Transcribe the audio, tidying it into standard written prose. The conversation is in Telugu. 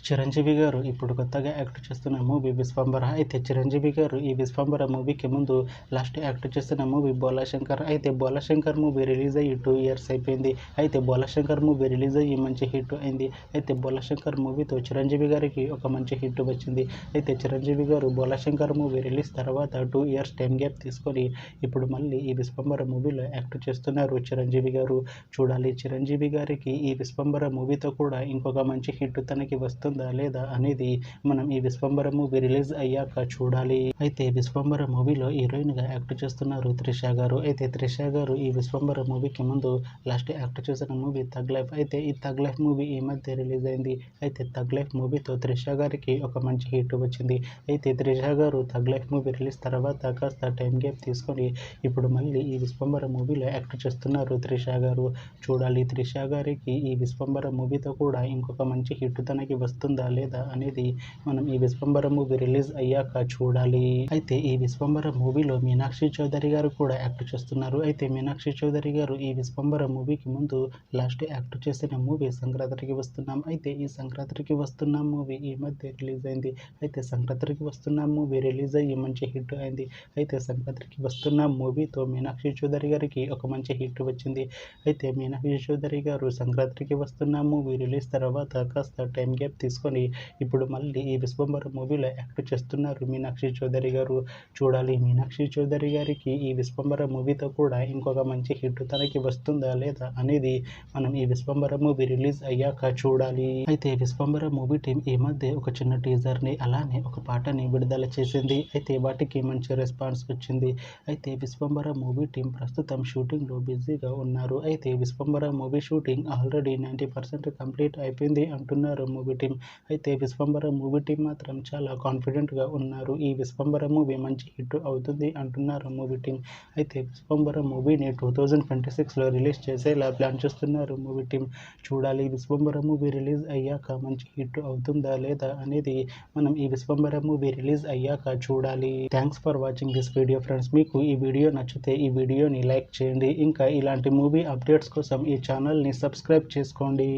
చిరంజీవి గారు ఇప్పుడు కొత్తగా యాక్ట్ చేస్తున్న మూవీ విశ్వంబర. అయితే చిరంజీవి గారు ఈ విశ్వంబర మూవీకి ముందు లాస్ట్ యాక్ట్ చేస్తున్న మూవీ బోలాశంకర్. అయితే బోలాశంకర్ మూవీ రిలీజ్ అయ్యి 2 ఇయర్స్ అయిపోయింది. అయితే బోలాశంకర్ మూవీ రిలీజ్ అయ్యి మంచి హిట్ అయింది. అయితే బోలాశంకర్ మూవీతో చిరంజీవి గారికి ఒక మంచి హిట్ వచ్చింది. అయితే చిరంజీవి గారు బోలాశంకర్ మూవీ రిలీజ్ తర్వాత 2 ఇయర్స్ టైం గ్యాప్ తీసుకొని ఇప్పుడు మళ్ళీ ఈ విశ్వంబర మూవీలో యాక్ట్ చేస్తున్నారు చిరంజీవి గారు. చూడాలి చిరంజీవి గారికి ఈ విశ్వంబర మూవీతో కూడా ఇంకొక మంచి హిట్ తనకి వస్తుందా లేదా అనేది మనం ఈ విశ్వంబర మూవీ రిలీజ్ అయ్యాక చూడాలి. అయితే విశ్వంబర మూవీలో హీరోయిన్గా యాక్ట్ చేస్తున్నారు త్రిష గారు. అయితే త్రిష గారు ఈ విశ్వంబర మూవీకి ముందు లాస్ట్ యాక్ట్ చేసిన మూవీ థగ్ లైఫ్. అయితే ఈ థగ్ లైఫ్ మూవీ ఈ మధ్య రిలీజ్ అయింది. అయితే థగ్ లైఫ్ మూవీతో త్రిష గారికి ఒక మంచి హిట్ వచ్చింది. అయితే త్రిష గారు థగ్ లైఫ్ మూవీ రిలీజ్ తర్వాత కాస్త టైం గ్యాప్ తీసుకొని ఇప్పుడు మళ్ళీ ఈ విశ్వంబర మూవీలో యాక్ట్ చేస్తున్నారు త్రిష గారు. చూడాలి త్రిష గారికి ఈ విశ్వంబర మూవీతో కూడా ఇంకొక మంచి హిట్ తనకి వస్తుందా లేదా అనేది మనం ఈ విశ్వంబర మూవీ రిలీజ్ అయ్యాక చూడాలి. అయితే ఈ విశ్వంబర మూవీలో మీనాక్షి చౌదరి గారు కూడా యాక్ట్ చేస్తున్నారు. అయితే మీనాక్షి చౌదరి గారు ఈ విశ్వంబర మూవీకి ముందు లాస్ట్ యాక్ట్ చేసిన మూవీ సంక్రాంతికి వస్తున్నాం. అయితే ఈ సంక్రాంతికి వస్తున్న మూవీ ఈ మధ్య రిలీజ్ అయింది. అయితే సంక్రాంతికి వస్తున్న మూవీ రిలీజ్ అయ్యి మంచి హిట్ అయింది. అయితే సంక్రాంతికి వస్తున్న మూవీతో మీనాక్షి చౌదరి గారికి ఒక మంచి హిట్ వచ్చింది. అయితే మీనాక్షి చౌదరి గారు సంక్రాంతికి వస్తున్న మూవీ రిలీజ్ తర్వాత కాస్త టైం గ్యాప్ తీసుకొని ఇప్పుడు మళ్ళీ ఈ విశ్వంబర మూవీలో యాక్ట్ చేస్తున్నారు మీనాక్షి చౌదరి గారు. చూడాలి మీనాక్షి చౌదరి గారికి ఈ విశ్వంబర మూవీతో కూడా ఇంకొక మంచి హిట్ తనకి వస్తుందా లేదా అనేది మనం ఈ విశ్వంబర మూవీ రిలీజ్ అయ్యాక చూడాలి. అయితే విశ్వంబర మూవీ టీం ఈ మధ్య ఒక చిన్న టీజర్ని అలానే ఒక పాటని విడుదల చేసింది. అయితే వాటికి మంచి రెస్పాన్స్ వచ్చింది. అయితే విశ్వంబర మూవీ టీం ప్రస్తుతం షూటింగ్లో బిజీగా ఉన్నారు. అయితే Vishwambhara movie shooting already 90% complete అయిపోయింది అంటున్నారు మూవీ టీం. అయితే విశ్వంబర మూవీ టీం మాత్రం చాలా కాన్ఫిడెంట్గా ఉన్నారు. ఈ విశ్వంబర మూవీ మంచి హిట్ అవుతుంది అంటున్నారు మూవీ టీం. అయితే విశ్వంబర మూవీని 2026లో రిలీజ్ చేసేలా ప్లాన్ చేస్తున్నారు మూవీ టీం. చూడాలి విశ్వంబర మూవీ రిలీజ్ అయ్యాక మంచి హిట్ అవుతుందా లేదా అనేది మనం ఈ విశ్వంబర మూవీ రిలీజ్ అయ్యాక చూడాలి. Thanks for watching this video friends. మీకు ఈ వీడియో నచ్చితే ఈ వీడియోని లైక్ చేయండి. ఇంకా ఇలాంటి మూవీ అప్డేట్స్ కోసం ఈ ఛానల్ని సబ్స్క్రైబ్ చేసుకోండి.